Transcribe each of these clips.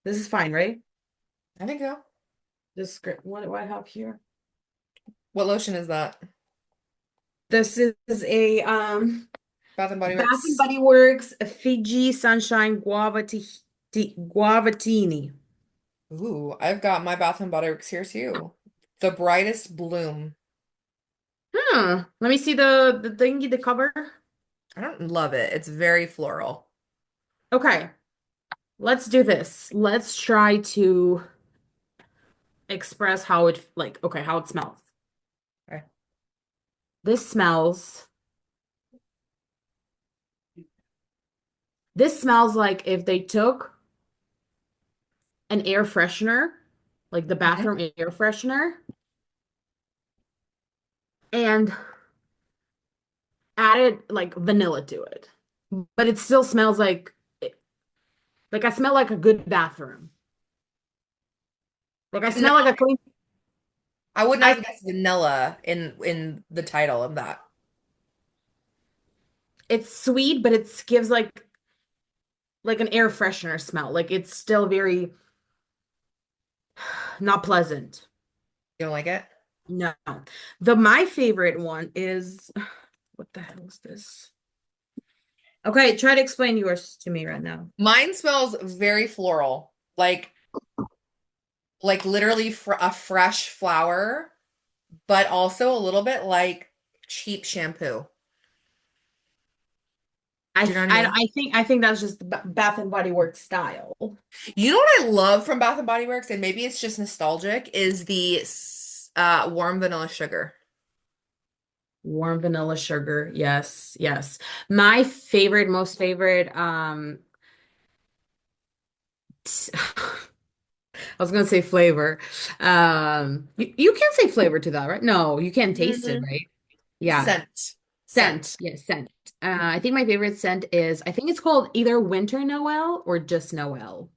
This is fine, right? I think so. This script. What do I have here? What lotion is that? This is a Bath and Body Bath and Works. Body Works Fiji Sunshine Guavatini. Ooh, I've got my Bath and Body Works here too. The Brightest Bloom. Let me see the thingy, the cover. I don't love it. It's very floral. Okay, let's do this. Let's try to express how it like okay, how it smells. Okay. This smells this smells like if they took an air freshener, like the Mhm. bathroom air freshener, and added like vanilla to it. But it still smells like I smell like a good bathroom. Like I No, smell like a clean I would not I have guessed vanilla in the title of that. it's sweet, but it gives like an air freshener smell. Like it's still very not pleasant. You don't like it? No. The my favorite one is what the hell is this? Okay, try to explain yours to me right now. Mine smells very floral, like literally fr a fresh flower, but also a little bit like cheap shampoo. Do you know what I mean? I think that's just the Bath and Body Works style. You know what I love from Bath and Body Works, and maybe it's just nostalgic, is the warm vanilla sugar. Warm vanilla sugar. Yes, yes. My favorite, most favorite, I was gonna say flavor. You can say flavor to that, right? No, you can't taste it, Mm, right? Yeah. scent. Scent. Scent. Yes, scent. I think my favorite scent is I think it's called either Winter Noel or just Noel.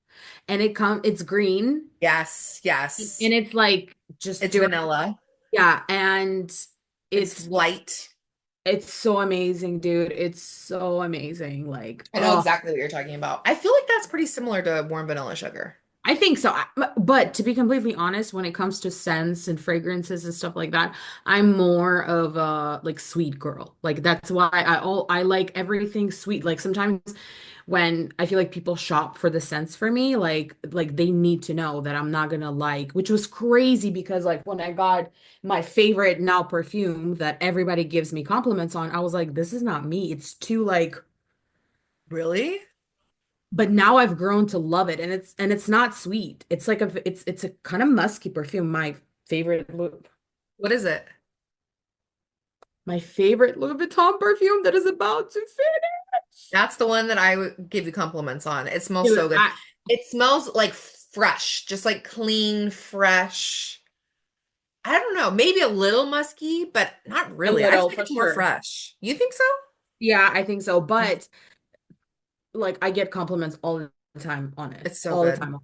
And it's green Yes, and yes. it's like just It's doing vanilla. yeah, and It's it's light. it's so amazing, dude. It's so amazing. Like, I know oh, exactly what you're talking about. I feel like that's pretty similar to warm vanilla sugar. I think so. But to be completely honest, when it comes to scents and fragrances and stuff like that, I'm more of a like sweet girl. Like that's why I like everything sweet. Like sometimes when I feel like people shop for the scents for me, like they need to know that I'm not gonna like, which was crazy because like when I got my favorite now perfume that everybody gives me compliments on, I was like, this is not me. It's too like Really? but now I've grown to love it and it's not sweet. It's like it's a kind of musky perfume. Favorite Louis, What is it? my favorite Louis Vuitton perfume that is about to finish. That's the one that I would give you compliments on. It smells Dude, so good. It smells like fresh, just like clean, fresh. I don't know, maybe a little musky, but not a really. I feel little like for it's more sure. fresh. You think so? Yeah, I think so. But like I get compliments all the time on it. It's so All the good. time.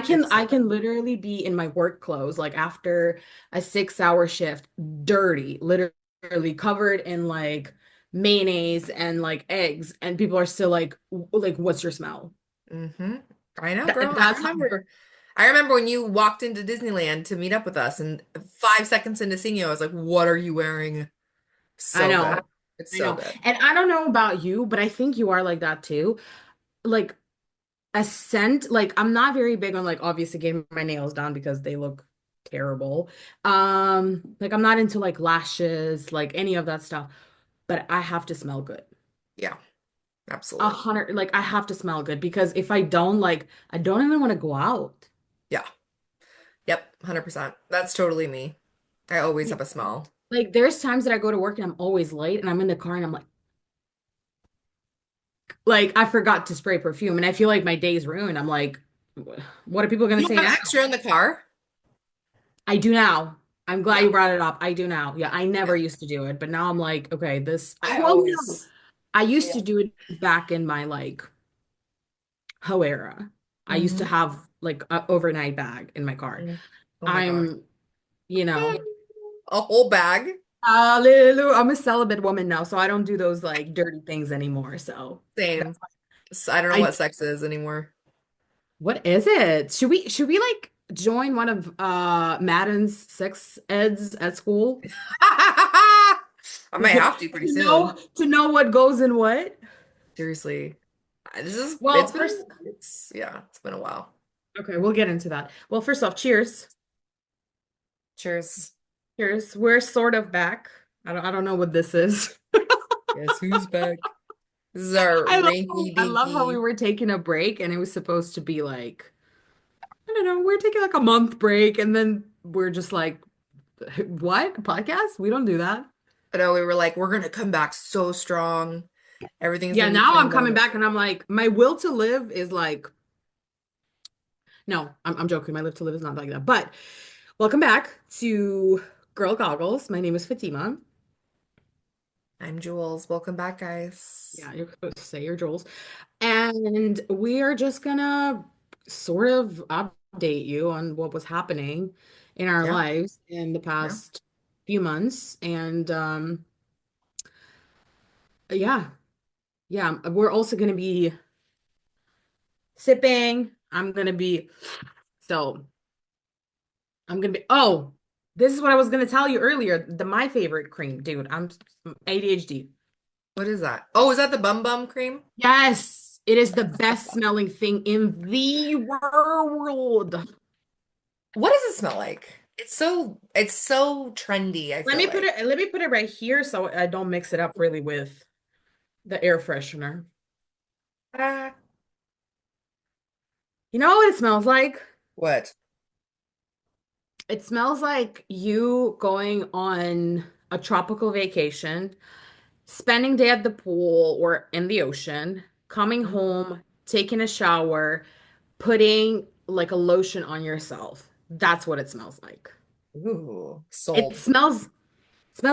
It's so I good. can literally be in my work clothes like after a 6 hour shift, dirty, literally covered in like mayonnaise and like eggs, and people are still like, what's your smell? hmm I know, girl. I That's how remember. I remember when you walked into Disneyland to meet up with us, and 5 seconds into seeing you, I was like, "What are you wearing?" I So know. good. It's I so know. good. And I don't know about you, but I think you are like that too. Like a scent, like I'm not very big on like obviously getting my nails done because they look terrible. Like I'm not into like lashes, like any of that stuff, but I have to smell good. Yeah, A absolutely. hundred, like I have to smell good because if I don't, like I don't even want to go out. Yeah. Yep, 100%. That's totally me. I always have a smell. Like there's times that I go to work and I'm always late and I'm in the car and I'm like I forgot to spray perfume and I feel like my day's ruined. I'm like, what are people gonna You don't say now? have extra in the car? I do now. I'm glad Yeah. you brought it up. I do now. Yeah, I never Yeah. used to do it, but now I'm like, okay, this. I Well, no, always. I used Yeah. to do it back in my like hoe era. I used to hmm have like a overnight bag in my car. Oh my God. I'm, you know, A whole bag? hallelujah. I'm a celibate woman now, so I don't do those like dirty things anymore. So Same. that's I don't know I what sex is anymore. What is it? Should we like join one of Madden's sex eds at school I might have to pretty soon. to know what goes in what? Seriously. This is Well, first, it's yeah, it's been a while. okay, we'll get into that. Well, first off, cheers. Cheers. Cheers. We're sort of back. I don't know what this is. Guess who's back? This is our I love rinky I love how we dinky. were taking a break and it was supposed to be like, I don't know, we're taking like a month break and then we're just like, what? Podcast? We don't do that. I know we were like, we're gonna come back so strong. Everything's Yeah, gonna be now I'm planned coming out. back and I'm like, my will to live is like, no, I'm joking. My live to live is not like that. But welcome back to Girl Goggles. My name is Fatima. I'm Jules. Welcome back, guys. Yeah, you're supposed to say your Jules. And we are just gonna sort of update you on what was happening in our Yeah, lives in the yeah. past few months. And yeah, yeah, we're also gonna be sipping. So I'm gonna be, oh, this is what I was gonna tell you earlier. My favorite cream, dude. I'm ADHD. What is that? Oh, is that the Bum Bum cream? Yes, it is the best smelling thing in the world. What does it smell like? It's so trendy, I feel like. Let me put it right here so I don't mix it up really with the air freshener. Ah, You know what it smells like? what? It smells like you going on a tropical vacation, spending day at the pool or in the ocean, coming Mm. home, taking a shower, putting like a lotion on yourself. That's what it smells like. Ooh, It sold. smells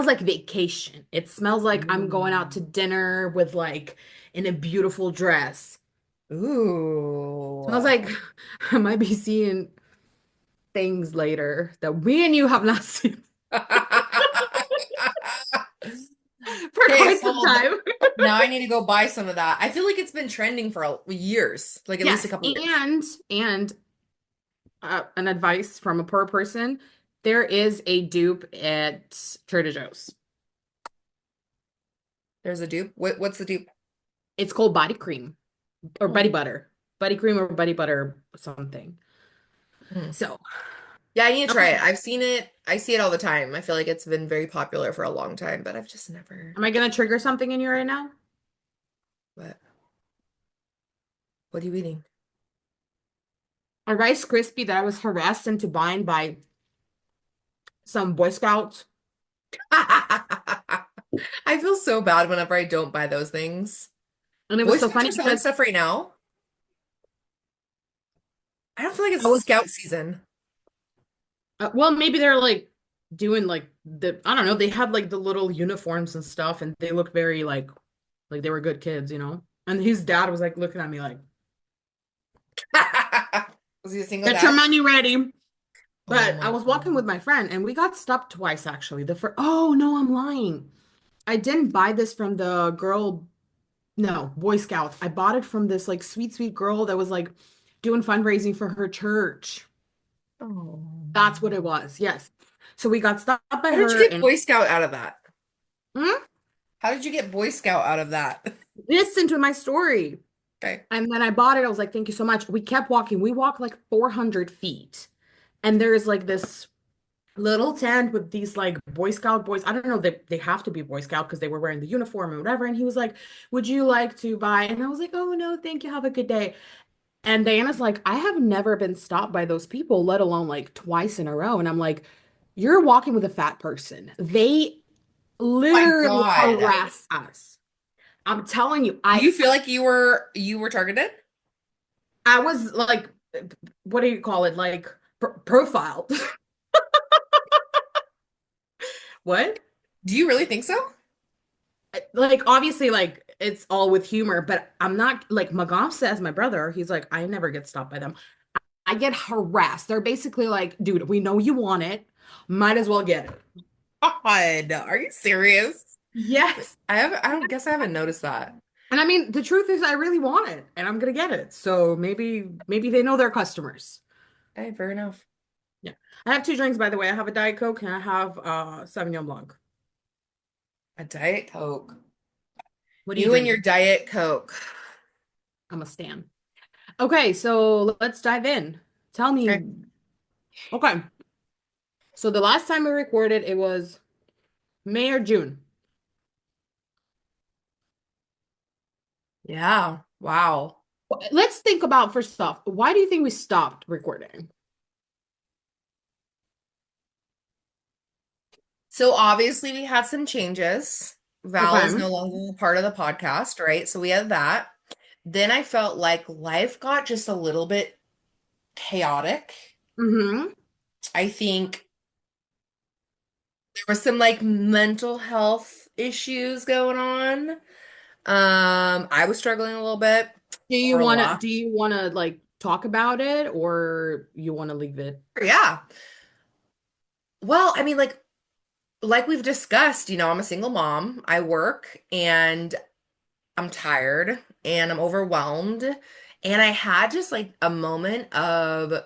like vacation. It smells like I'm going out to Ooh. dinner with like in a beautiful dress. Smells Ooh. like I might be seeing things later that we and you have not seen for Okay, quite some sold. time. Now I need to go buy some of that. I feel like it's been trending for years, like at least a Yes, couple years. and an advice from a poor person, there is a dupe at Trader Joe's. There's a dupe. What's the dupe? It's called body cream or Hmm. buddy butter. Buddy cream or buddy butter something. Hmm. So, Yeah, I need to try okay. it. I've seen it. I see it all the time. I feel like it's been very popular for a long time, but I've just never. Am I gonna trigger something in you right now? What? What are you eating? A Rice Krispie that I was harassed into buying by some Boy Scouts. I feel so bad whenever I don't buy those things. And it Boy was so Scouts funny are selling because stuff right now. I don't feel like I it's was, Scout season. well, maybe they're like doing like I don't know, they had like the little uniforms and stuff, and they look very like they were good kids, you know? And his dad was like looking at me like, Was he a single get your dad? money ready. Oh But I my was walking God. with my friend and we got stopped twice actually. Oh no, I'm lying. I didn't buy this from the girl, no, Boy Scouts. I bought it from this like sweet, sweet girl that was like doing fundraising for her church. Oh. That's what it was. Yes. So we got stopped by How did you her get and Boy Scout out of that? hmm? How did you get Boy Scout out of that? Listen to my story. Okay. And then I bought it. I was like, thank you so much. We kept walking. We walked like 400 feet. And there's like this little tent with these like Boy Scout boys. I don't know, they have to be Boy Scout because they were wearing the uniform and whatever. And he was like, would you like to buy? And I was like, oh no, thank you. Have a good day. And Diana's like, I have never been stopped by those people, let alone like twice in a row. And I'm like, you're walking with a fat person. They My literally God. harass us. I'm telling you, Do you feel like you were targeted? I was like, what do you call it? Like profiled. What? Do you really think so? Like obviously like it's all with humor, but I'm not like Magam says, my brother, he's like, I never get stopped by them. I get harassed. They're basically like, dude, we know you want it. Might as well get it. God, are you serious? Yes. I don't guess I haven't noticed that. And I mean, the truth is I really want it and I'm gonna get it. So maybe they know their customers. Hey, fair enough. Yeah. I have two drinks, by the way. I have a Diet Coke and I have Sauvignon Blanc. A Diet Coke. What are you You and your drinking? Diet Coke. I'm a stan. Okay, so let's dive in. Tell Okay. me. Okay. So the last time we recorded, it was May or June. Yeah. Wow. Let's think about first off, why do you think we stopped recording? So obviously we had some changes. Val is Okay. no longer a part of the podcast, right? So we had that. Then I felt like life got just a little bit chaotic. Mm-hmm. I think there was some like mental health issues going on. I was struggling a little bit or a lot. Do you wanna like talk about it or you wanna leave it? Yeah. Well, I mean, like we've discussed, I'm a single mom. I work and I'm tired and I'm overwhelmed. And I had just like a moment of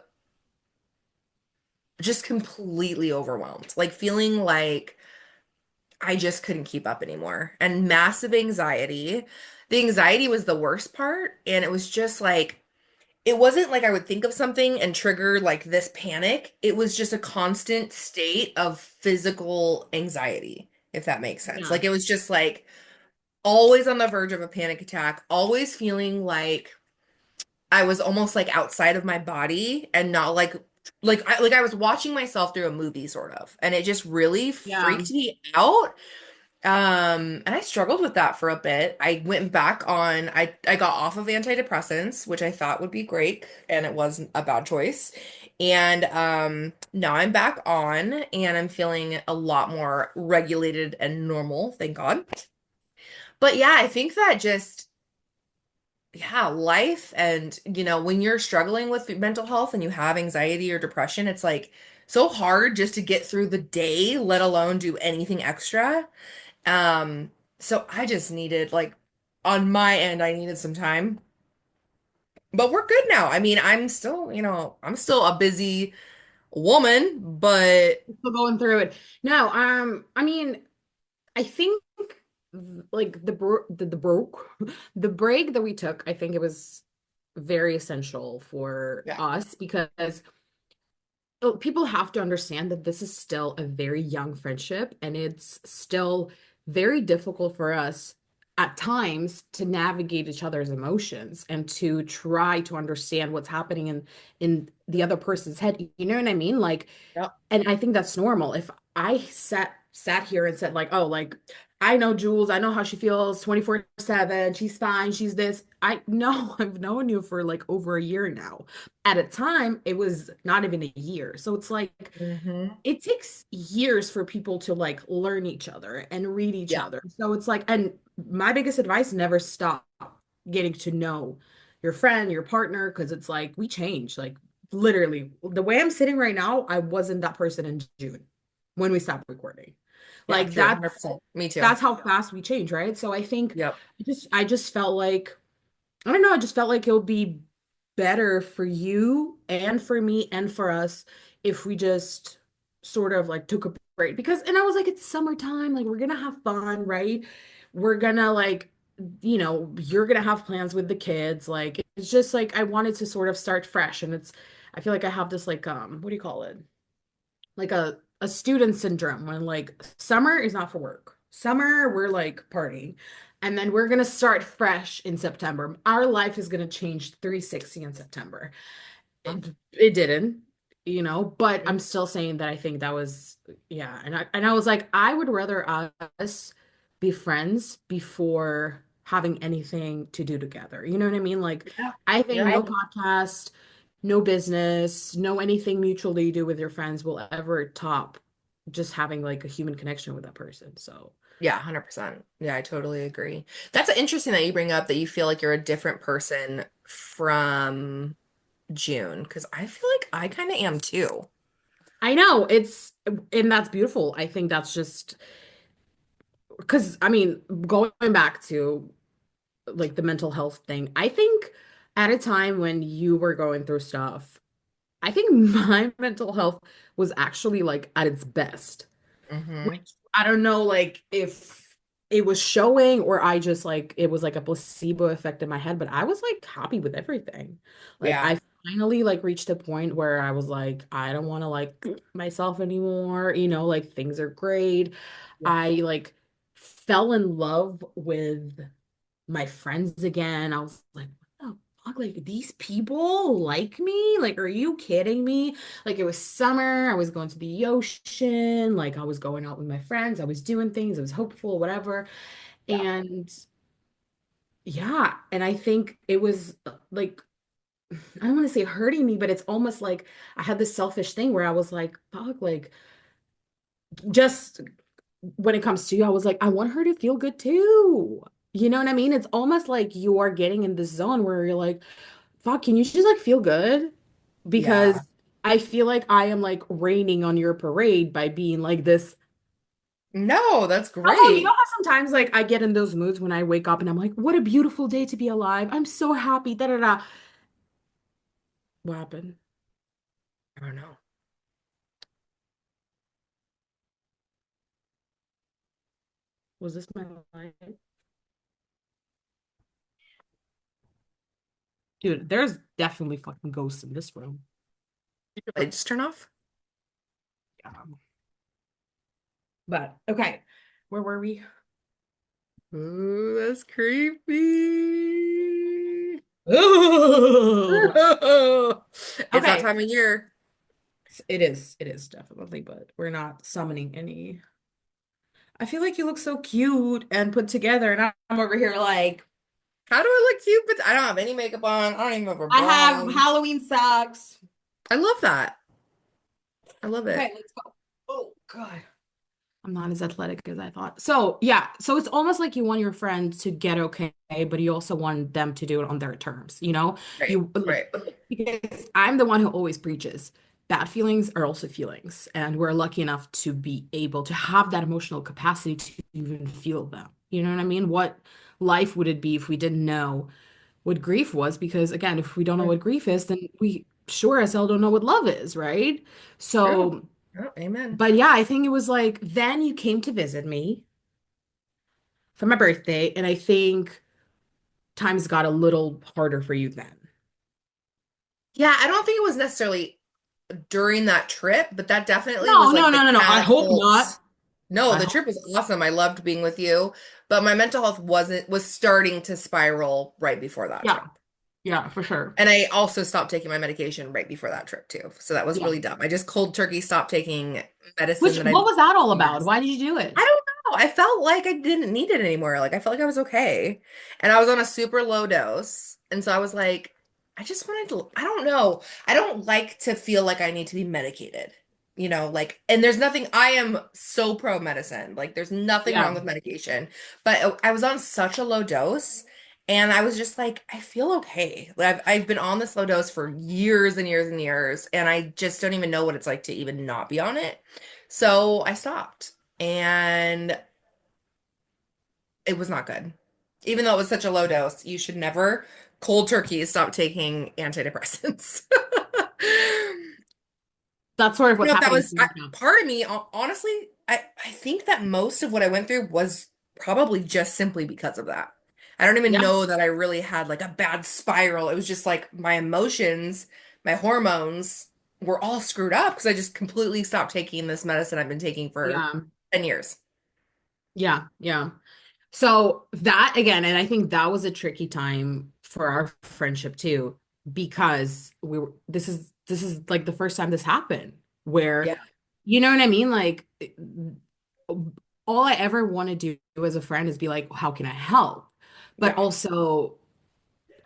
just completely overwhelmed, like feeling like I just couldn't keep up anymore and massive anxiety. The anxiety was the worst part. And it was just like, it wasn't like I would think of something and trigger like this panic. It was just a constant state of physical anxiety, if that makes sense. Yeah. Like it was just like always on the verge of a panic attack, always feeling like I was almost like outside of my body and not like I was watching myself through a movie sort of. And it just really Yeah. freaked me out. And I struggled with that for a bit. I went back on I got off of antidepressants, which I thought would be great, and it wasn't a bad choice. And now I'm back on and I'm feeling a lot more regulated and normal, thank God. But yeah, I think that just yeah, life and when you're struggling with mental health and you have anxiety or depression, it's like so hard just to get through the day, let alone do anything extra. Um, so I just needed like on my end, I needed some time. But we're good now. I mean, I'm still a busy woman, but Still going through it. No, I mean, I think like the broke the break that we took, I think it was very essential for yeah. us because people have to understand that this is still a very young friendship and it's still very difficult for us at times to navigate each other's emotions and to try to understand what's happening in the other person's head. You know what I mean? Like, Yep. and I think that's normal. If I sat here and said like, oh, like I know Jules, I know how she feels 24/7, she's fine, she's this. I know I've known you for like over a year now. At a time, it was not even a year. So it's like Hmm. it takes years for people to like learn each other and read each Yeah. other. So it's like, and my biggest advice, never stop getting to know your friend, your partner, because it's like we change. Like literally, the way I'm sitting right now, I wasn't that person in June when we stopped recording. Yeah, Like true. 100%. Me too. that's how fast we change, right? So I think Yep. I just felt like I don't know, I just felt like it would be better for you and for me and for us if we just sort of like took a break because and I was like it's summertime, like we're gonna have fun, right? We're gonna like you're gonna have plans with the kids. Like it's just like I wanted to sort of start fresh and it's I feel like I have this like what do you call it? Like a student syndrome when like summer is not for work. Summer we're like partying. And then we're gonna start fresh in September. Our life is gonna change 360 in September. It didn't, but I'm still saying that I think that was yeah. And I was like, I would rather us be friends before having anything to do together. You know what I mean? Like Yeah. I think Yeah. no podcast, no business, no anything mutual that you do with your friends will ever top just having like a human connection with that person. So Yeah, 100%. Yeah, I totally agree. That's interesting that you bring up that you feel like you're a different person from June, because I feel like I kind of am too. I know and that's beautiful. I think that's just because I mean, going back to like the mental health thing. I think at a time when you were going through stuff, I think my mental health was actually like at its best. Which Hmm. I don't know, like if it was showing or I just like it was like a placebo effect in my head, but I was like happy with everything. Like Yeah. I finally like reached a point where I was like, I don't want to like myself anymore, like things are great. Yeah. I like fell in love with my friends again. I was like, what the fuck? Like these people like me? Like, are you kidding me? Like it was summer. I was going to the ocean. Like I was going out with my friends. I was doing things. I was hopeful, whatever. Yeah. And yeah, and I think it was like I don't want to say hurting me, but it's almost like I had this selfish thing where I was like, fuck, like just when it comes to you, I was like, I want her to feel good too. You know what I mean? It's almost like you are getting in this zone where you're like, fuck, can you just like feel good? Because Yeah. I feel like I am like raining on your parade by being like this. No, that's Oh, you know great. how sometimes like I get in those moods when I wake up and I'm like, what a beautiful day to be alive. I'm so happy. Da da da. What happened? I don't know. Was this my life? Dude, there's definitely fucking ghosts in this room. Did your lights turn off? Yeah. But okay, where were we? Ooh, that's creepy. Ooh. It's that Okay. time of year. It is definitely, but we're not summoning any. I feel like you look so cute and put together, and I'm over here like, How do I look cute? But I don't have any makeup on. I don't even have a I bra have on. Halloween socks. I love that. I love Okay, it. let's go. Oh God. I'm not as athletic as I thought. So yeah, so it's almost like you want your friend to get okay, but you also want them to do it on their terms, you know? Right, You like right. because I'm the one who always preaches. Bad feelings are also feelings, and we're lucky enough to be able to have that emotional capacity to even feel them. You know what I mean? What life would it be if we didn't know what grief was? Because again, if we don't know what grief is, then we sure as hell don't know what love is, right? True. So Oh, amen. but yeah, I think it was like then you came to visit me for my birthday, and I think times got a little harder for you then. Yeah, I don't think it was necessarily during that trip, but that definitely No, was no, like the no, no, no. I hope not. catapult. No, I the hope. trip was awesome. I loved being with you, but my mental health was starting to spiral right before that Yeah, trip. yeah, for sure. And I also stopped taking my medication right before that trip too. So that was Yeah. really dumb. I just cold turkey stopped taking medicine Which, that what I've was that all about? years. Why did you do I it? don't know. I felt like I didn't need it anymore. Like I felt like I was okay. And I was on a super low dose. And so I was like, I just wanted to, I don't know. I don't like to feel like I need to be medicated. Like, and there's nothing, I am so pro medicine. Like, there's nothing wrong Yeah. with medication. But I was on such a low dose. And I was just like, I feel okay. Like, I've been on this low dose for years and years and years. And I just don't even know what it's like to even not be on it. So I stopped and it was not good. Even though it was such a low dose, you should never cold turkey stop taking antidepressants. That's sort of You what's know, that happening was to me right now. part of me, honestly, I think that most of what I went through was probably just simply because of that. I don't even Yeah. know that I really had like a bad spiral. It was just like my emotions, my hormones were all screwed up because I just completely stopped taking this medicine I've been taking for Yeah. 10 years. Yeah. Yeah. So that again, and I think that was a tricky time for our friendship too, because this is like the first time this happened where Yeah. you know what I mean? Like all I ever want to do as a friend is be like, how can I help? But Yeah. also,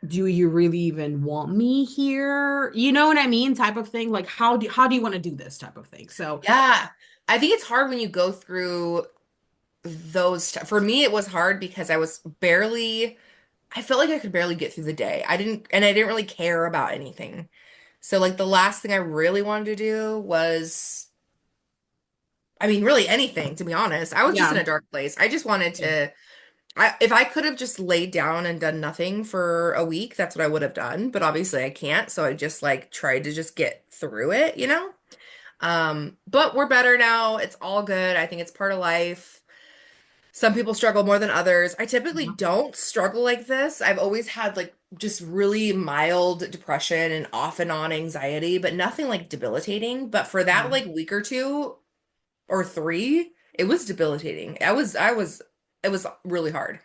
do you really even want me here? You know what I mean? Type of thing. Like how do you want to do this type of thing? So Yeah. I think it's hard when you go through for me it was hard because I felt like I could barely get through the day. I didn't really care about anything. So like the last thing I really wanted to do was, I mean, really anything, to be honest. I was just in yeah. a dark place. I just wanted Yeah. to if I could have just laid down and done nothing for a week, that's what I would have done. But obviously I can't, so I just like tried to just get through it, you know? But we're better now. It's all good. I think it's part of life. Some people struggle more than others. I typically Yeah. don't struggle like this. I've always had like just really mild depression and off and on anxiety, but nothing like debilitating. But for that Yeah. like week or two or three, it was debilitating. It was really hard.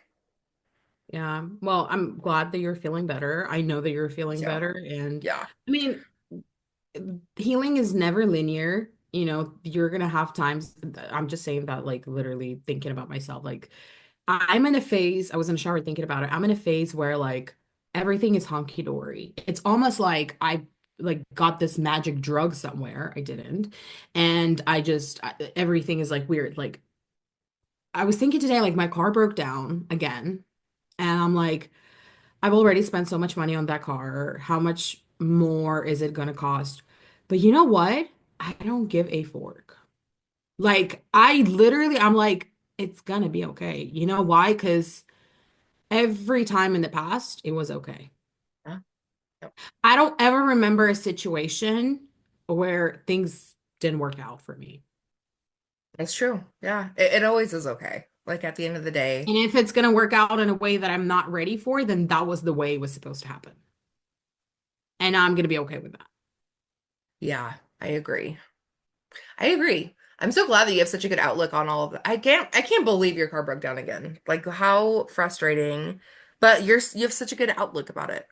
Yeah. Well, I'm glad that you're feeling better. I know that you're feeling So, better. And yeah. I mean, healing is never linear. You know, you're gonna have times. I'm just saying that, like, literally thinking about myself. Like, I'm in a phase, I was in the shower thinking about it. I'm in a phase where, like, everything is honky dory. It's almost like I like got this magic drug somewhere. I didn't. And everything is like weird. Like, I was thinking today, like, my car broke down again. And I'm like, I've already spent so much money on that car. How much more is it gonna cost? But you know what? I don't give a fork. Like, I'm like, it's gonna be okay. You know why? Because every time in the past, it was okay. Yeah. Yep. I don't ever remember a situation where things didn't work out for me. It's true. Yeah. It always is okay. Like at the end of the day. And if it's gonna work out in a way that I'm not ready for, then that was the way it was supposed to happen. And I'm gonna be okay with that. Yeah, I agree. I agree. I'm so glad that you have such a good outlook on all of that. I can't believe your car broke down again. Like how frustrating. But you have such a good outlook about it.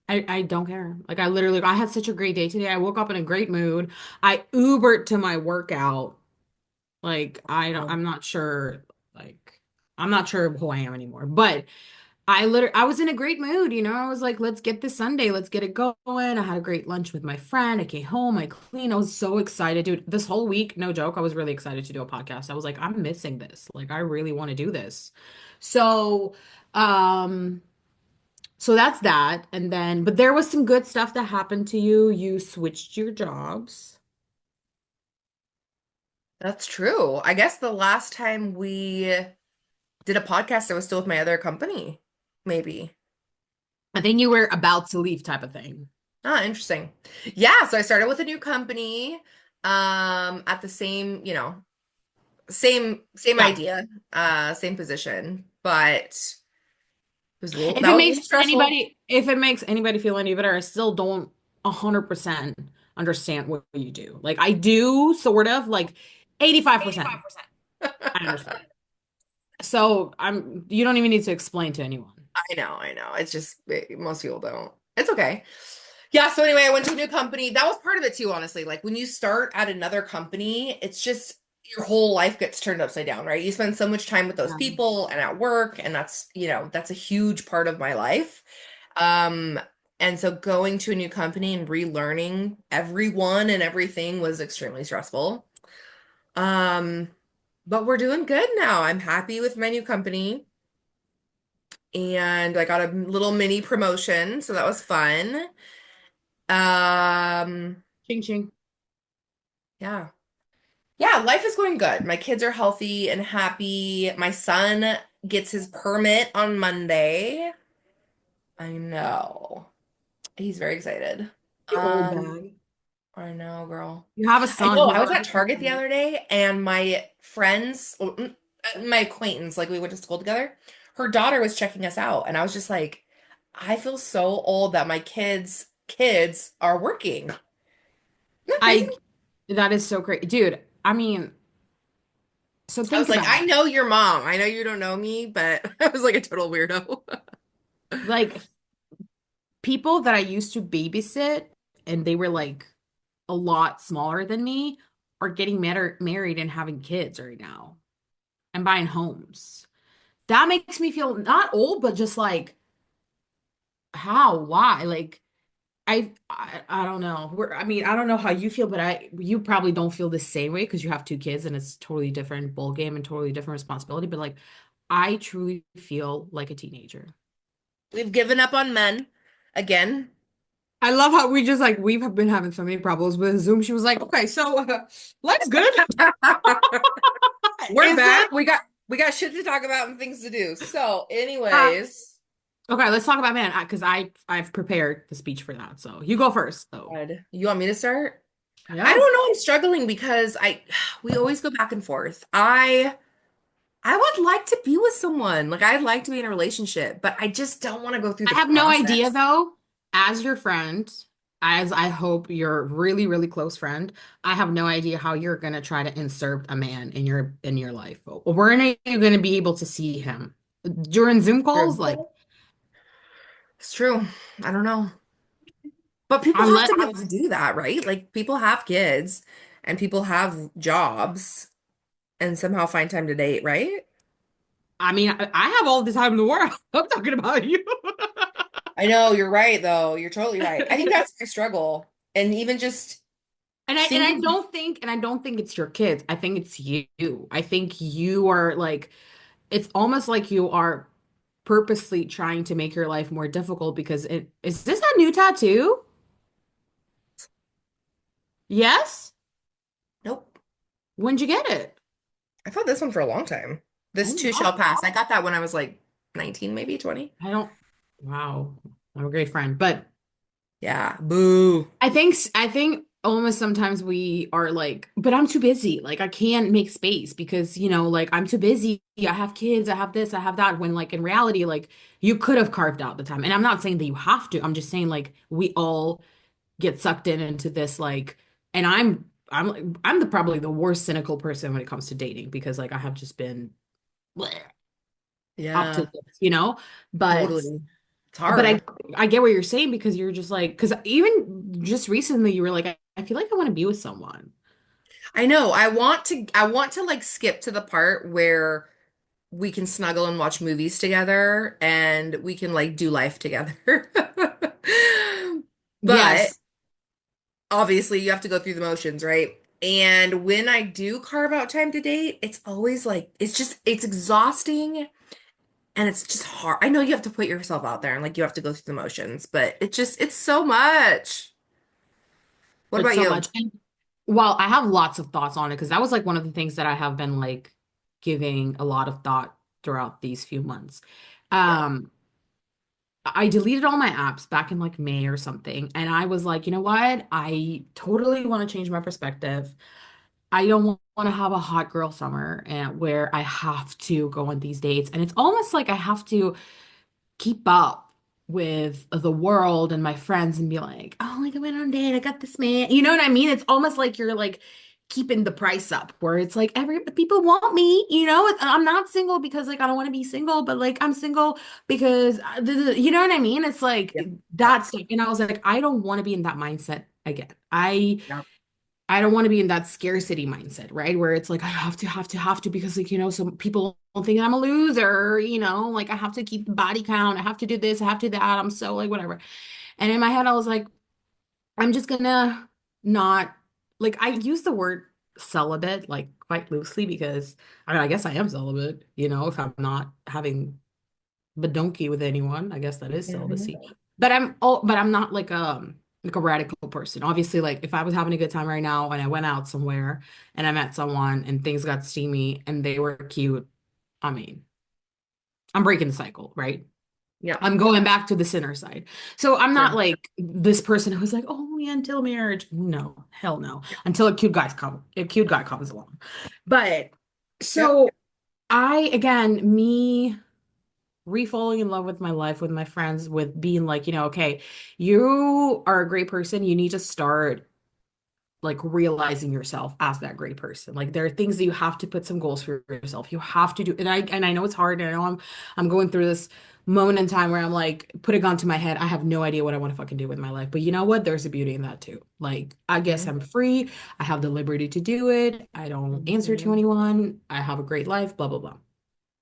I don't care. Like, I had such a great day today. I woke up in a great mood. I Ubered to my workout. Like, Oh, I'm not sure, like, I'm not sure who I am anymore. But I was in a great mood, you know. I was like, let's get this Sunday, let's get it going. I had a great lunch with my friend. I came home, I cleaned. I was so excited, dude. This whole week, no joke, I was really excited to do a podcast. I was like, I'm missing this. Like, I really want to do this. So, um, so that's that. And then, but there was some good stuff that happened to you. You switched your jobs. that's true. I guess the last time we did a podcast, I was still with my other company, maybe. I think you were about to leave type of thing. Ah, interesting. Yeah, so I started with a new company, at the same, same Yeah. idea, same position, but it was a little If that it was a little makes stressful. anybody feel any better, I still don't 100% understand what you do. Like, I do sort of, like, 85%. I understand. So you don't even need to explain to anyone. I know. It's just most people don't. It's okay. Yeah, so anyway, I went to a new company. That was part of it too, honestly. Like when you start at another company, it's just your whole life gets turned upside down, right? You spend so much time with those Yeah. people and at work, and that's a huge part of my life. Um, and so going to a new company and relearning everyone and everything was extremely stressful. Um, but we're doing good now. I'm happy with my new company. And I got a little mini promotion, so that was fun. Um, Ching ching. yeah. Yeah, life is going good. My kids are healthy and happy. My son gets his permit on Monday. I know. He's very excited. You old Um, bag. I know, girl. You have a I son know. who's I was gonna at get his Target the permit. other day and my friends, my acquaintance, like we went to school together, her daughter was checking us out. And I was just like, I feel so old that my kids are working. Isn't that crazy? I That is so great. Dude, I mean, so I was think like, about I it. know your mom. I know you don't know me, but I was like a total weirdo. Like, people that I used to babysit and they were like a lot smaller than me are getting married and having kids right now and buying homes. That makes me feel not old, but just like, how? Why? Like, I don't know. I mean, I don't know how you feel, but you probably don't feel the same way because you have two kids and it's totally different ball game and totally different responsibility. But like, I truly feel like a teenager. We've given up on men again. I love how we've been having so many problems with Zoom. She was like, "Okay, so life's good. We're Is it?" back. We got shit to talk about and things to do. So, Uh, anyways, okay, let's talk about man, because I've prepared the speech for that. So you go first, though. God, you want me to start? I Yeah. don't know. I'm struggling because we always go back and forth. I would like to be with someone. Like I'd like to be in a relationship, but I just don't want to go through I the have no idea process. though, as your friend, as I hope you're really, really close friend, I have no idea how you're gonna try to insert a man in your life. When are you gonna be able to see him? During Zoom calls? True. Like It's true. I don't know. But people have unless to be able to do that, right? Like people have kids and people have jobs and somehow find time to date, right? I mean I have all the time in the world. I'm talking about you. I know, you're right though. You're totally right. I think that's my struggle. And even just And seeing people. I don't think it's your kids. I think it's you. I think you are like it's almost like you are purposely trying to make your life more difficult because it is this a new tattoo? Yes? Nope. When'd you get it? I've had this one for a long time. This Oh too shall wow. pass. I got that when I was like 19, maybe 20. I don't wow. I'm a great friend. But Yeah. Boo. I think almost sometimes we are like, but I'm too busy. Like I can't make space because, like I'm too busy. I have kids, I have this, I have that. When like in reality, like you could have carved out the time. And I'm not saying that you have to. I'm just saying like we all get sucked into this like and I'm the probably the worst cynical person when it comes to dating because like I have just been bleh, up to Yeah, this. But totally. It's but hard. I get what you're saying because you're just like because even just recently you were like I feel like I want to be with someone. I know. I want to like skip to the part where we can snuggle and watch movies together and we can like do life together. But Yes, obviously you have to go through the motions, right? And when I do carve out time to date, it's always like it's exhausting and it's just hard. I know you have to put yourself out there and like you have to go through the motions, but it's so much. What it's about so you? much. And well, I have lots of thoughts on it because that was like one of the things that I have been like giving a lot of thought throughout these few months. Yeah. Um, I deleted all my apps back in like May or something. And I was like, you know what? I totally want to change my perspective. I don't want to have a hot girl summer and where I have to go on these dates. And it's almost like I have to keep up with the world and my friends and be like, oh, like I went on a date, I got this man. You know what I mean? It's almost like you're like keeping the price up where it's like every people want me, I'm not single because like I don't want to be single, but like I'm single because you know what I mean? It's like Yep. Yep. that stuff. And I was like, I don't want to be in that mindset again. Yep. I don't want to be in that scarcity mindset, right? Where it's like, I have to, because like, some people don't think I'm a loser, like I have to keep the body count. I have to do this. I have to do that. I'm so like, whatever. And in my head, I was like, I'm just gonna not like, I use the word celibate like quite loosely because I mean, I guess I am celibate, if I'm not having badonky with anyone. I guess that is celibacy. Mhm. But I'm not like a radical person. Obviously, like if I was having a good time right now and I went out somewhere and I met someone and things got steamy and they were cute, I mean, I'm breaking the cycle, right? Yep. I'm going back to the sinner side. So I'm not Sure. like this person who's like, oh yeah, until marriage. No, hell no. Until a cute guy comes along. But Yep. so me re-falling in love with my life, with my friends, with being like, okay, you are a great person. You need to start like realizing yourself as that great person. Like there are things that you have to put some goals for yourself. You have to do, and I know it's hard. And I know I'm going through this moment in time where I'm like, put a gun to my head. I have no idea what I want to fucking do with my life. But you know what? There's a beauty in that too. Like I guess Mhm. I'm free. I have the liberty to do it. I don't answer to Mhm. anyone. I have a great life, blah, blah, blah.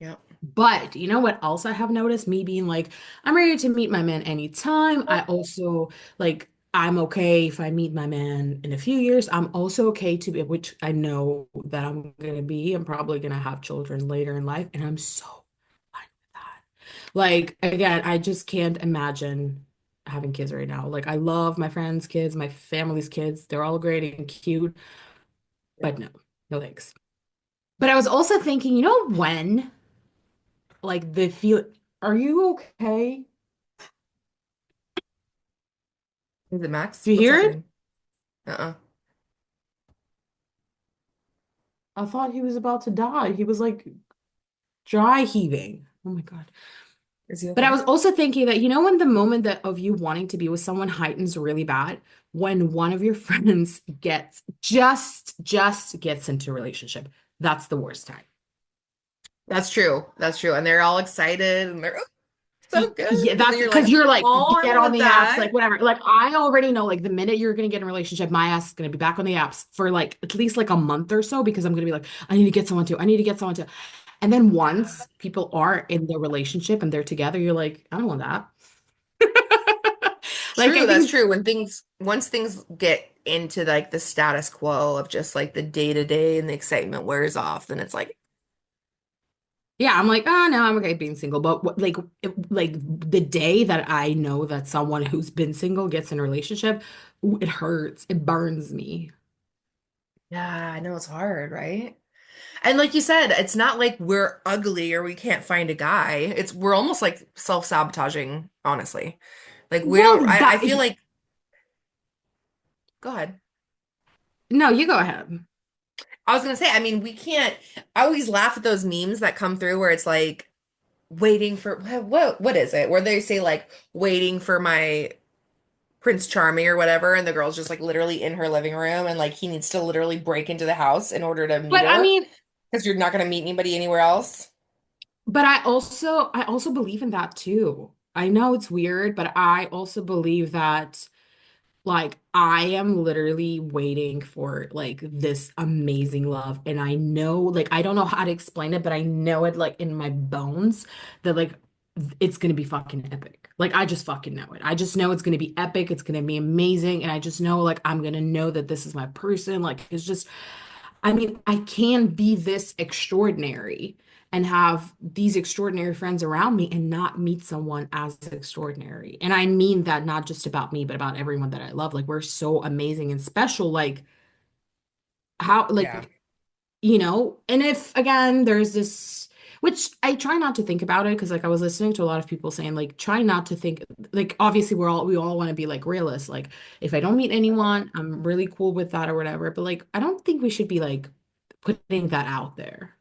Yep. But you know what else I have noticed? Me being like, I'm ready to meet my man anytime. I also like, I'm okay if I meet my man in a few years. I'm also okay to be, which I know that I'm gonna be. I'm probably gonna have children later in life, and I'm so fine with that. Like, again, I just can't imagine having kids right now. Like, I love my friends' kids, my family's kids. They're all great and cute, Yep. but no, no thanks. But I was also thinking, you know, when like the feel, are you okay? Is it Max? Do you What's hear it? happening? Uh-uh. I thought he was about to die. He was like dry heaving. Oh my God. Is he But I okay? was also thinking that, you know, when the moment that of you wanting to be with someone heightens really bad, when one of your friends gets just gets into a relationship, that's the worst time. That's true. That's true. And they're all excited and they're, "Oh, so good." Yeah, And then that's you're like, because you're like, oh, I get on want the apps, like that. whatever. Like I already know, like the minute you're gonna get in a relationship, my ass is gonna be back on the apps for like at least like a month or so because I'm gonna be like, I need to get someone to, I need to get someone to. And then Yeah. once people are in the relationship and they're together, you're like, I don't want that. Like I True, that's think, true. Once things get into like the status quo of just like the day to day and the excitement wears off, then it's like, yeah, I'm like, oh no, I'm okay being single. But like, like the day that I know that someone who's been single gets in a relationship, ooh, it hurts. It burns me. yeah, I know it's hard, right? And like you said, it's not like we're ugly or we can't find a guy. It's we're almost like self-sabotaging, honestly. Like we Well, don't, I that feel like, go ahead. no, you go ahead. I was gonna say, I mean, we can't, I always laugh at those memes that come through where it's like waiting for what is it? Where they say like waiting for my Prince Charming or whatever, and the girl's just like literally in her living room and like he needs to literally break into the house in order to meet But I her mean, because you're not gonna meet anybody anywhere else. but I also believe in that too. I know it's weird, but I also believe that like I am literally waiting for like this amazing love and I know like I don't know how to explain it, but I know it like in my bones that like it's gonna be fucking epic. Like I just fucking know it. I just know it's gonna be epic, it's gonna be amazing, and I just know like I'm gonna know that this is my person. Like it's just I mean, I can be this extraordinary and have these extraordinary friends around me and not meet someone as extraordinary. And I mean that not just about me, but about everyone that I love. Like, we're so amazing and special. Like, how, Yeah. like, you know, and if again, there's this, which I try not to think about it because, like, I was listening to a lot of people saying, like, try not to think, like, obviously, we all want to be like realists. Like, if I don't meet anyone, I'm really cool with that or whatever. But, like, I don't think we should be like, putting that out there.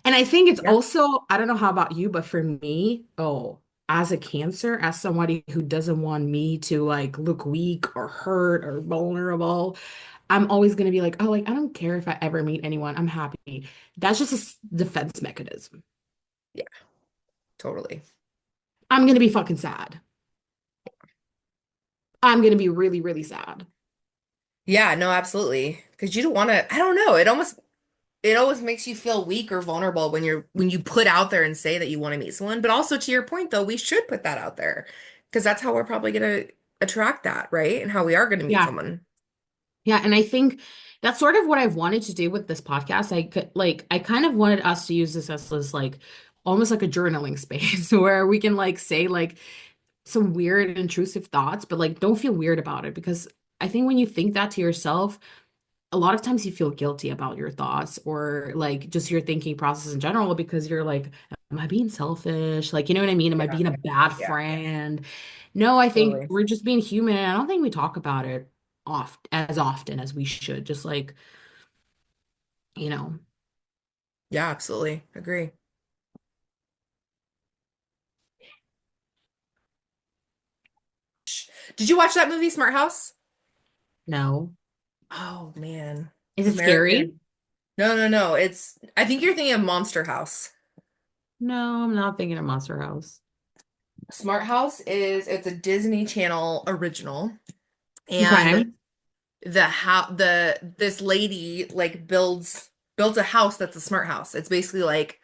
And I think it's Yeah. also, I don't know how about you, but for me, oh, as a Cancer, as somebody who doesn't want me to like look weak or hurt or vulnerable, I'm always going to be like, oh, like, I don't care if I ever meet anyone. I'm happy. That's just a defense mechanism. Yeah, totally. I'm going to be fucking sad. I'm going to be really, really sad. Yeah, no, absolutely. Because you don't want to, I don't know, it always makes you feel weak or vulnerable when you put out there and say that you want to meet someone. But also to your point though, we should put that out there because that's how we're probably gonna attract that, right? And how we are gonna meet Yeah. someone. Yeah, and I think that's sort of what I've wanted to do with this podcast. I could like I kind of wanted us to use this like almost like a journaling space where we can like say like some weird intrusive thoughts, but like don't feel weird about it because I think when you think that to yourself, a lot of times you feel guilty about your thoughts or like just your thinking process in general because you're like, am I being selfish? Like, you know what I mean? Am I Yeah, being a bad yeah, friend? No, I think totally. we're just being human. And I don't think we talk about it often as we should. Just like, you know, Yeah, absolutely. Agree. Did you watch that movie, Smart House? no. Oh man. Is it scary? American. No, no, no. I think you're thinking of Monster House. No, I'm not thinking of Monster House. Smart House it's a Disney Channel original. And Okay. this lady like builds a house that's a smart house. It's basically like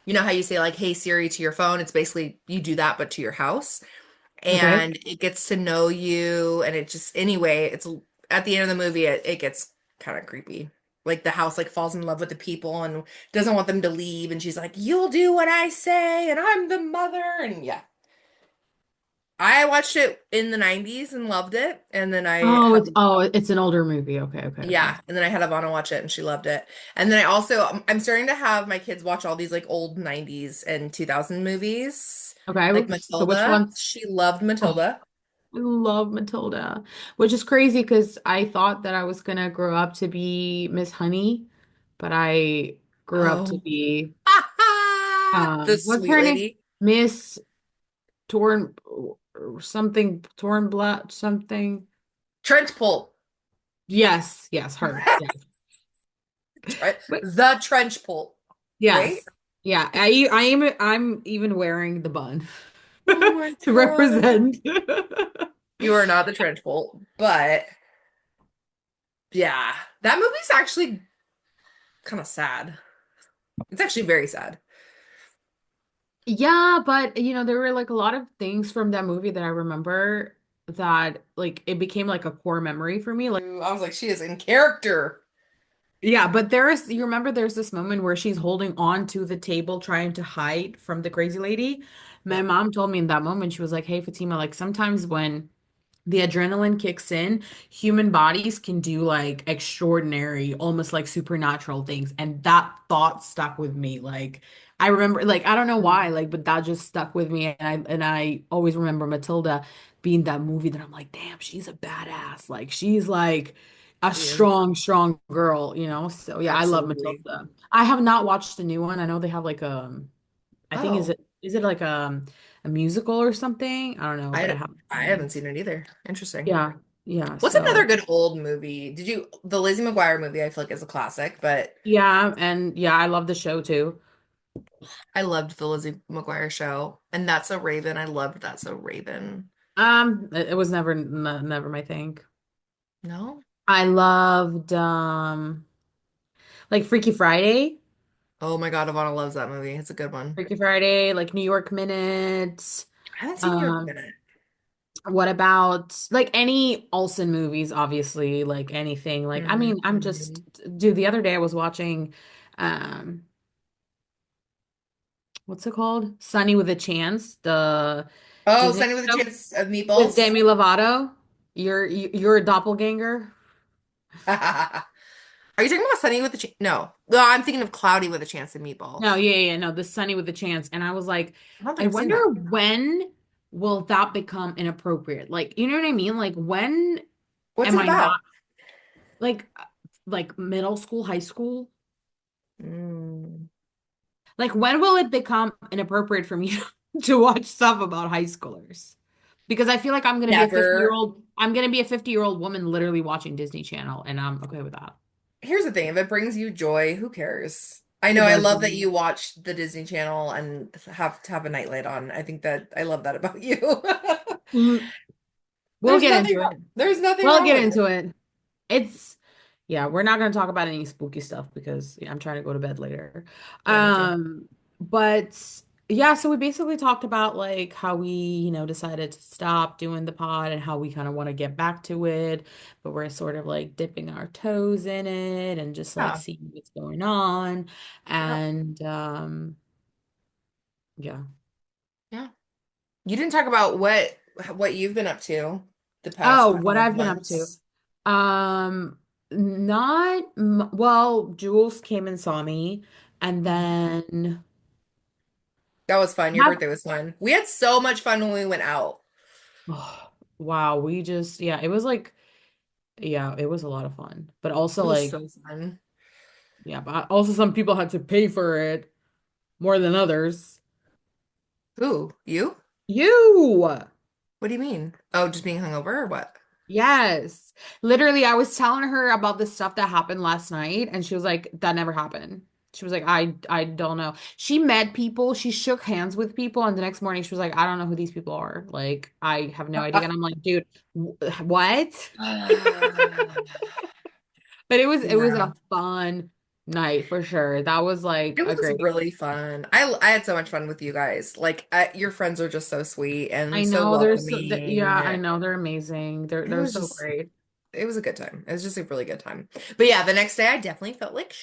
you know how you say like hey Siri to your phone, it's basically you do that but to your house Okay. and it gets to know you and it just anyway, it's at the end of the movie it gets kind of creepy. Like the house like falls in love with the people and doesn't want them to leave and she's like you'll do what I say and I'm the mother and yeah. I watched it in the 90s and loved it. And then I Oh, had it's an older movie. Okay, okay, okay. Yeah, and then I had Ivana watch it and she loved it. And then I also I'm starting to have my kids watch all these like old 90s and 2000 movies. Okay, Like so which Matilda. ones? She loved Oh, Matilda. I love Matilda, which is crazy because I thought that I was gonna grow up to be Miss Honey, but I grew up to Oh. be The what's sweet her name? lady. Miss Torn something Tornblatt something. Trench Pult. Yes, yes, her. Yes. But The Trench Pult, right? yes. Yeah, I'm even wearing the bun Oh my to God. represent. You are not the Trench Pult, but yeah, that movie's actually kind of sad. It's actually very sad. Yeah, but there were like a lot of things from that movie that I remember that like it became like a core memory for me. Like, I was like, she is in character. yeah, but you remember there's this moment where she's holding on to the table trying to hide from the crazy lady. My Yeah. mom told me in that moment, she was like, "Hey, Fatima, like sometimes when the adrenaline kicks in, human bodies can do like extraordinary, almost like supernatural things." And that thought stuck with me. Like I remember, like I don't know why, like, but that just stuck with me. And I always remember Matilda being that movie that I'm like, damn, she's a badass. Like she's like a She is. strong, strong girl. So yeah, I love Absolutely. Matilda. I have not watched the new one. I know they have like I think Oh, is it like a musical or something? I don't know, but I I haven't I seen haven't it. seen it either. Interesting. Yeah, yeah. What's another So good old movie? The Lizzie McGuire movie I feel like is a classic, but yeah, and yeah, I love the show too. I loved the Lizzie McGuire show. And That's So Raven. I loved That's So Raven. It was never my thing. No? I loved like Freaky Friday, Oh my God, Ivana loves that movie. It's a good one. like New York Minute. I haven't seen New York Um, Minute. what about like any Olsen movies, obviously, like anything. Like I mean, I'm just Mhm. dude, the other day I was watching um what's it called? Sunny with a Chance, the Oh, Disney Sunny with a show Chance of with Meatballs. Demi Lovato. You're a doppelganger. Are you talking about Sunny with a Chance? No, I'm thinking of Cloudy with a Chance of No, Meatballs. yeah, yeah, no, the Sunny with a Chance. And I was like, I don't I think I've seen wonder that. when will that become inappropriate? Like, you know what I mean? Like, when What's am it I not about? like middle school, high school? Mm, Like, when will it become inappropriate for me to watch stuff about high schoolers? Because I feel like never. I'm gonna be a 50-year-old woman literally watching Disney Channel, and I'm okay with that. Here's the thing, if it brings you joy, who cares? I know It I does. love that you watch the Disney Channel and have to have a nightlight on. I think that I love that about you. Mm, we'll get into it. There's nothing We'll wrong get with into it. it. It's yeah, we're not gonna talk about any spooky stuff because I'm trying to go to bed later. Yeah, me too. But yeah, so we basically talked about like how we, decided to stop doing the pod and how we kind of want to get back to it, but we're sort of like dipping our toes in it and just like Yeah. seeing what's going on. Yeah. And yeah. Yeah. You didn't talk about what you've been up to the past Oh, couple what of I've been up to. months. Not m well, Jules came and saw me, and Mhm. then That was fun. Your have birthday was fun. We had so much fun when we went out. oh, wow, we just yeah, it was like yeah, it was a lot of fun. But also It was like so fun. yeah, but also some people had to pay for it more than others. Who? You? You. What do you mean? Oh, just being hungover or what? Yes. Literally, I was telling her about the stuff that happened last night, and she was like, that never happened. She was like, I don't know. She met people, she shook hands with people, and the next morning she was like, I don't know who these people are. Like, I have no idea. And I'm like, dude, what? But it was Yeah. a fun night for sure. That was like It a was great. really fun. I had so much fun with you guys. Like your friends are just so sweet I and so know yeah, welcoming. I know they're amazing. They're It they're was so just great. it was a good time. It was just a really good time. But yeah, the next day I definitely felt like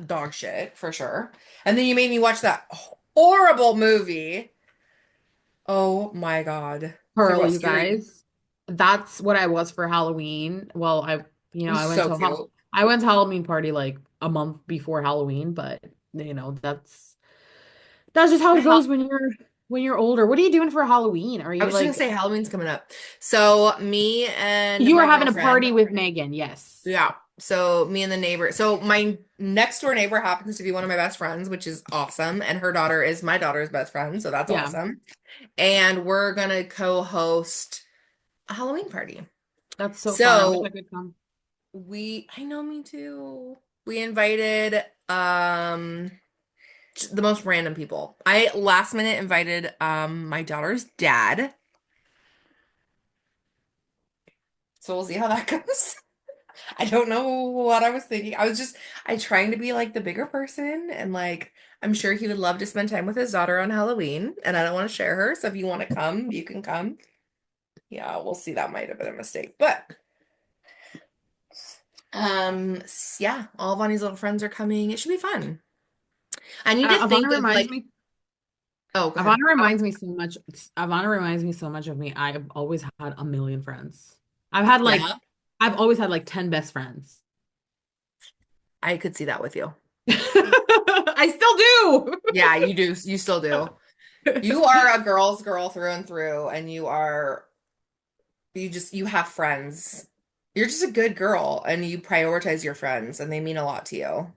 dog shit for sure. And then you made me watch that horrible movie. Oh my God. Talk Pearl, about you scary. guys. That's what I was for Halloween. Well, It was so cute. I went to Halloween party like a month before Halloween, but that's just how My it hal goes when you're older. What are you doing for Halloween? Are I you was just gonna like say Halloween's coming up. So me and you were my having a girlfriend, party with Megan? Yes. yeah. So me and the neighbor. So my next door neighbor happens to be one of my best friends, which is awesome. And her daughter is my daughter's best friend, so that's Yeah, awesome. And we're gonna co-host a Halloween party. that's so fun. I wish I So could come. I know, me too. We invited the most random people. I last minute invited my daughter's dad. So we'll see how that goes. I don't know what I was thinking. I trying to be like the bigger person and like I'm sure he would love to spend time with his daughter on Halloween and I don't want to share her. So if you want to come, you can come. Yeah, we'll see. That might have been a mistake. But yeah, all Bonnie's little friends are coming. It should be fun. I need to Ivana think of reminds like, me. oh, go ahead. Ivana reminds me so much. Ivana reminds me so much of me. I've always had a million friends. I've had like, Yeah, I've always had like 10 best friends. I could see that with you. I still Yeah, you do. You still do. do. You are a girl's girl through and through, and you have friends. You're just a good girl and you prioritize your friends and they mean a lot to you.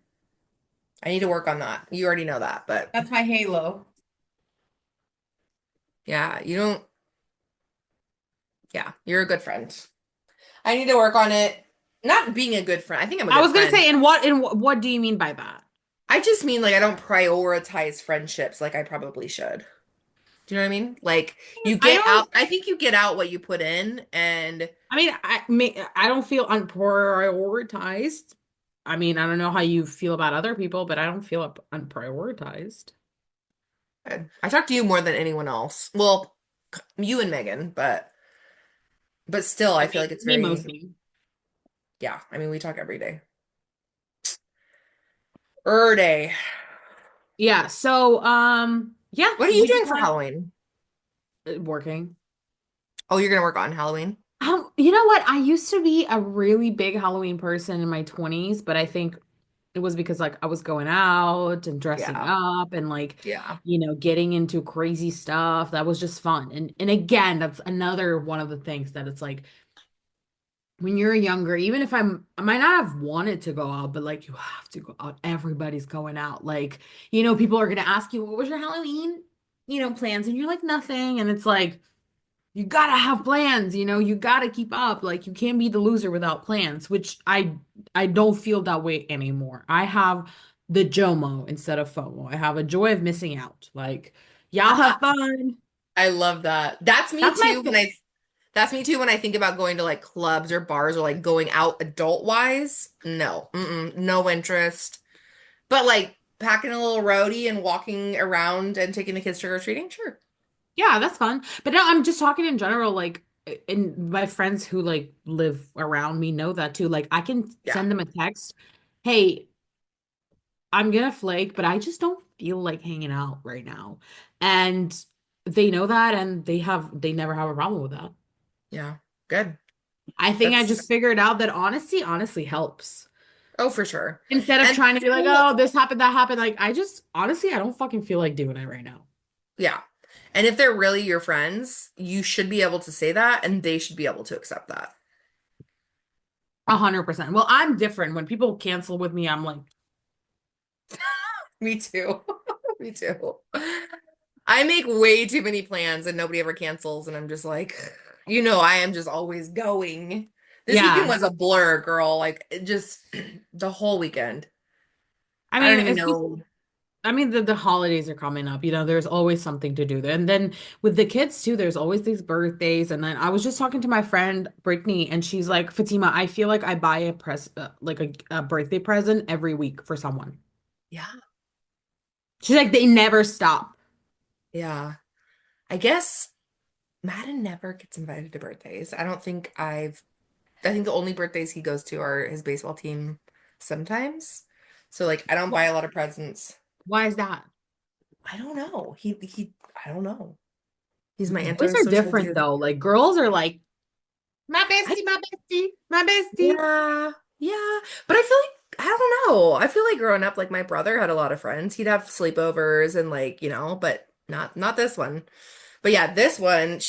I need to work on that. You already know that, but That's my halo. yeah, you don't, yeah, you're a good friend. I need to work on it. Not being a good friend. I think I'm a I good was gonna friend. say, what do you mean by that? I just mean like I don't prioritize friendships like I probably should. Do you know what I mean? Like you I get don't. out, I think you get out what you put in and I don't feel unprioritized. I mean, I don't know how you feel about other people, but I don't feel unprioritized. I talk to you more than anyone else. Well, you and Megan, but still I Yeah, feel like it's me very, mostly. yeah, I mean we talk every day. Day. Yeah. So, yeah, What are you we just doing for want Halloween? working. Oh, you're gonna work on Halloween? You know what? I used to be a really big Halloween person in my 20s, but I think it was because like I was going out and dressing Yeah. up and like, Yeah. getting into crazy stuff. That was just fun. And again, that's another one of the things that it's like when you're younger, even if I might not have wanted to go out, but like you have to go out. Everybody's going out. Like, people are gonna ask you, what was your Halloween, plans? And you're like, nothing. And it's like you gotta have plans, you gotta keep up. Like you can't be the loser without plans, which I don't feel that way anymore. I have the JOMO instead of FOMO. I have a joy of missing out. Like, y'all have fun. I love that. That's me That's my too that's me too when I think about going to like clubs or bars or like going out adult wise. No. No interest. But like packing a little roadie and walking around and taking the kids trick or treating, sure. Yeah, that's fun. But no, I'm just talking in general, like, and my friends who like live around me know that too. Like, I can Yeah. send them a text, hey, I'm gonna flake, but I just don't feel like hanging out right now. And they know that and they never have a problem with that. Yeah. Good. I think I That's just figured out that honesty honestly helps. oh for sure. Instead of And trying to be like, people, oh, this happened, that happened. Like, I just honestly, I don't fucking feel like doing it right now. yeah. And if they're really your friends, you should be able to say that and they should be able to accept that. 100%. Well, I'm different. When people cancel with me, I'm like, Me too. Me too. I make way too many plans and nobody ever cancels, and I'm just like, I am just always going. This weekend yeah. was a blur, girl. Like, it just the whole weekend. I I don't mean, even it's just know. the holidays are coming up, there's always something to do there. And then with the kids too, there's always these birthdays. And then I was just talking to my friend Brittany, and she's like, Fatima, I feel like I buy like a birthday present every week for someone. Yeah, She's like, they never stop. yeah. I guess Madden never gets invited to birthdays. I think the only birthdays he goes to are his baseball team sometimes. So like, I don't buy a lot of presents. Why is that? I don't know. I don't know. He's my Boys are antisocial different dude. though. Like girls are like, my I, bestie, my bestie, my bestie. yeah, yeah. But I feel like, I don't know. I feel like growing up, like my brother had a lot of friends. He'd have sleepovers and like, but not this one. But yeah, this one,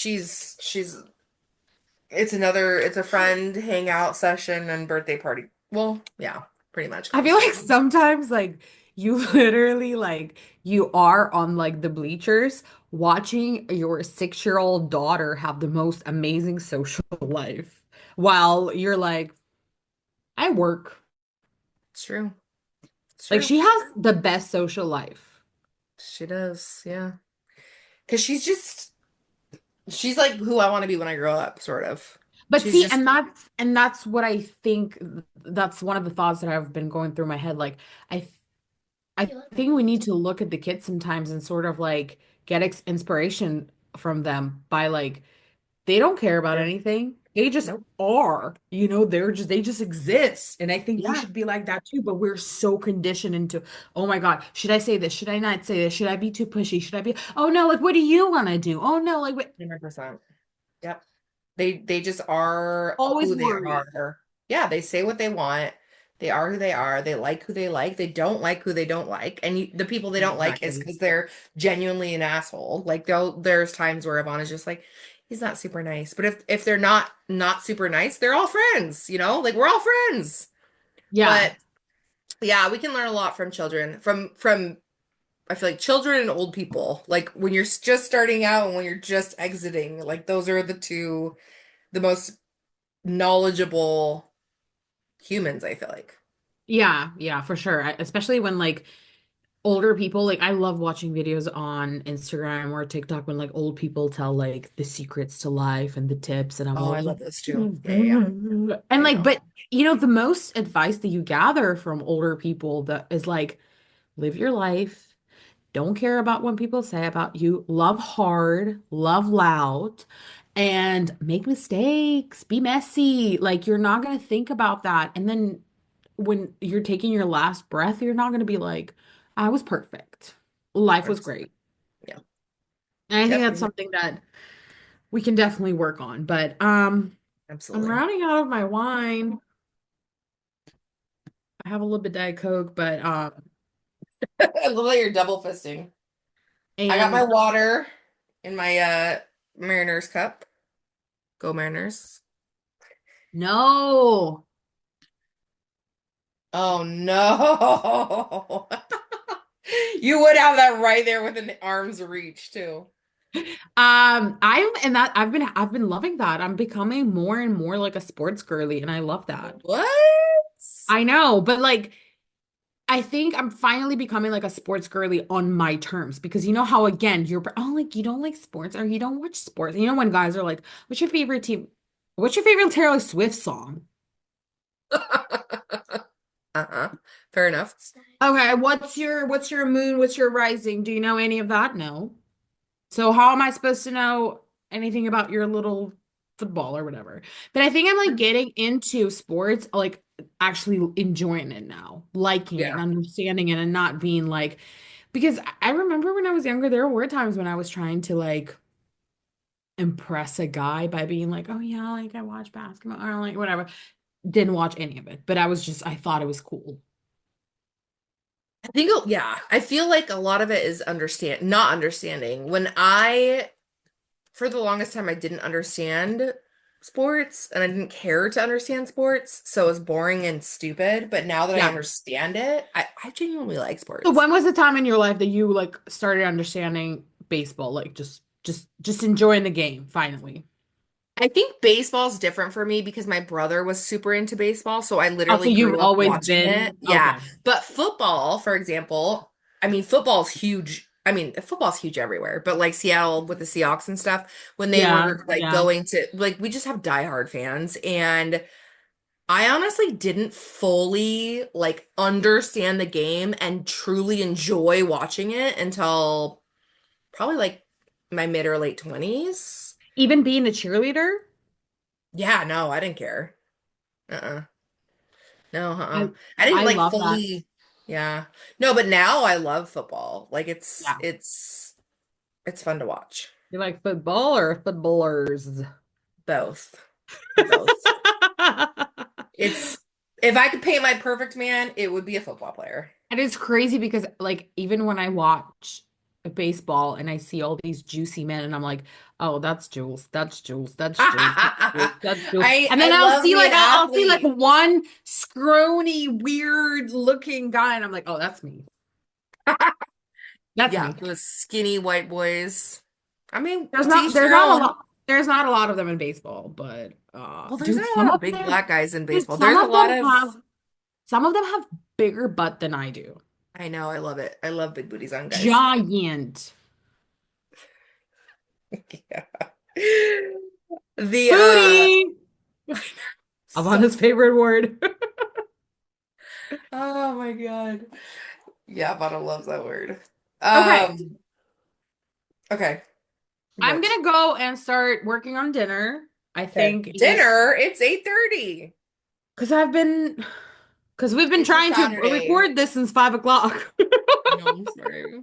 it's a friend hangout session and birthday party. Well, yeah, pretty much I feel like conversation. sometimes like you literally like you are on like the bleachers watching your 6-year-old daughter have the most amazing social life while you're like, I work. It's true. It's Like true. she has the best social life. She does, yeah. Because she's like who I want to be when I grow up, sort of. But She's see, just, and that's what I think that's one of the thoughts that I've been going through my head. Like I I think we need to look at the kids sometimes and sort of like get inspiration from them by like they don't care about yeah. anything. They just Nope. are, they just exist. And I think we Yeah, should be like that too, but we're so conditioned into, oh my God, should I say this? Should I not say this? Should I be too pushy? Should I be, oh no, like what do you want to do? Oh no, like what 100%. Yep. They just are always who they worry. are. Yeah, they say what they want. They are who they are. They like who they like. They don't like who they don't like. And the people they don't like is Exactly. because they're genuinely an asshole. Like there's times where Yvonne is just like, he's not super nice. But if they're not super nice, they're all friends, Like we're all friends. Yeah. But yeah, we can learn a lot from children, from I feel like children and old people. Like when you're just starting out and when you're just exiting, like those are the most knowledgeable humans, I feel like. Yeah, yeah, for sure. Especially when like older people, like I love watching videos on Instagram or TikTok when like old people tell like the secrets to life and the tips, and I'm Oh, I always like, love those too. Yeah, yeah, yeah. and I like, know. but the most advice that you gather from older people that is like, live your life, don't care about what people say about you, love hard, love loud, and make mistakes, be messy. Like you're not gonna think about that, and then when you're taking your last breath, you're not going to be like, I was perfect. Life was 100%. great. Yeah. And I think Yep. that's something that we can definitely work on. But I'm Absolutely. running out of my wine. I have a little bit Diet Coke, but I love that you're double fisting. I got my and water in my Mariners cup. Go Mariners. no. Oh no. You would have that right there within arm's reach too. I've been loving that. I'm becoming more and more like a sports girly, and I love that. What? I know, but like I think I'm finally becoming like a sports girly on my terms because you know how again like you don't like sports or you don't watch sports. You know when guys are like, "What's your favorite team? What's your favorite Taylor Swift song?" Uh-huh. Fair enough. Okay, what's your moon? What's your rising? Do you know any of that? No. So how am I supposed to know anything about your little football or whatever? But I think I'm like getting into sports, like actually enjoying it now, liking it and Yeah. understanding it and not being like because I remember when I was younger, there were times when I was trying to like impress a guy by being like, oh yeah, like I watch basketball or like whatever. Didn't watch any of it, but I thought it was cool. I think, yeah, I feel like a lot of it is not understanding. For the longest time, I didn't understand sports and I didn't care to understand sports. So it was boring and stupid. But now that I Yeah. understand it, I genuinely like So sports. when was the time in your life that you like started understanding baseball, like just enjoying the game finally? I think baseball's different for me because my brother was super into baseball. So I Also, literally you've grew up always watching it. been Yeah. okay. But football, for example, I mean, football's huge. I mean, football's huge everywhere, but like Seattle with the Seahawks and stuff, when they Yeah, were like yeah. going to, like, we just have diehard fans. And I honestly didn't fully like understand the game and truly enjoy watching it until probably like my mid or late 20s. Even being a cheerleader, Yeah, no, I didn't care. Uh-uh. No, I I didn't I like love that. fully, yeah. No, but now I love football. Like it's Yeah. it's it's fun to watch. You like football or footballers? Both. Both. It's if I could paint my perfect man, it would be a football player. And it's crazy because like even when I watch a baseball and I see all these juicy men and I'm like, oh, that's Jules, that's Jules, that's Jules, that's Jules, that's Jules. And then I I'll love see me like an I'll see like athlete. one scrawny, weird looking guy and I'm like, oh, that's me. That's Yeah, me. those skinny white boys. I mean, There's to not each there's their not a own. lot there's not a lot of them in baseball, but Well, there's dude, not a lot of big black guys in baseball. some There's a of lot them of, have bigger butt than I do. I know, I love it. I love big booties on guys. Giant Yeah. The booty. so Avana's favorite word. oh my God. Yeah, Vana loves that word. Okay, Um, okay. I'm What? gonna go and start working on dinner. I Okay. think it's Dinner, it's 8:30. because because we've been It's your trying to Saturday. record this since 5 o'clock. I know, I'm sorry.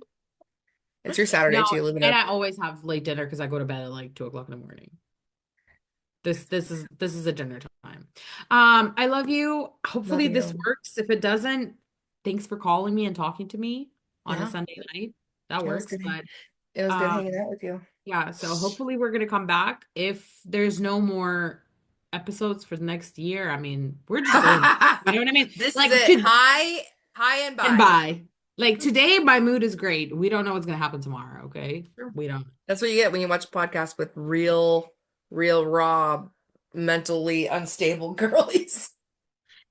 It's your No, Saturday too. Live it and up. I always have late dinner because I go to bed at like 2 o'clock in the morning. This is a dinner time. I love you. Love Hopefully this you. works. If it doesn't, thanks for calling me and talking to me on a Yeah, Sunday night. That it was works. good. But It was good um, hanging out with you. yeah, so hopefully we're gonna come back. If there's no more episodes for the next year, I mean, we're just going. You know what I mean? This is Like it. to High and and by. bye. Like today, my mood is great. We don't know what's gonna happen tomorrow, okay? True. We don't. That's what you get when you watch a podcast with real, raw, mentally unstable girlies.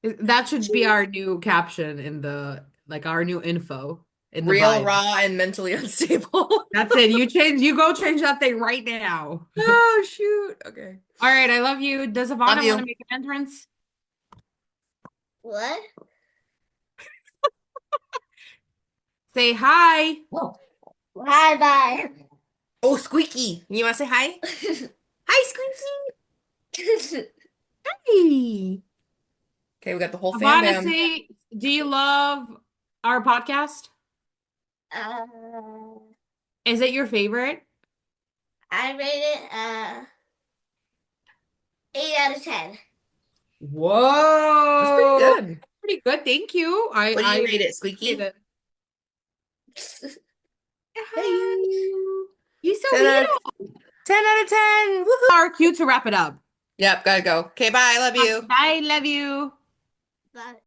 That should be Jeez. our new caption in the like our new info in the Real, bio. raw, and mentally unstable. That's it. You go change that thing right now. Oh, shoot. Okay. All right, I love you. Does Love Ivana want to you. make an entrance? What? Say hi. Oh, Bye bye. oh, Squeaky. You want to say hi? Hi, Squeaky. Hey. Okay, we got the whole fam Ivana, bam. say, do you love our podcast? uh, Is it your favorite? I rate it 8 out of 10. That's pretty Whoa. good. Pretty good. Thank you. I What do you I rate it, appreciate Squeaky? it. Hey. Hi. You so 10 out of little. 10 out of 10. Woohoo. Are cute to wrap it up. Yep, gotta go. Okay, bye. Love you. Bye. Love you. Bye.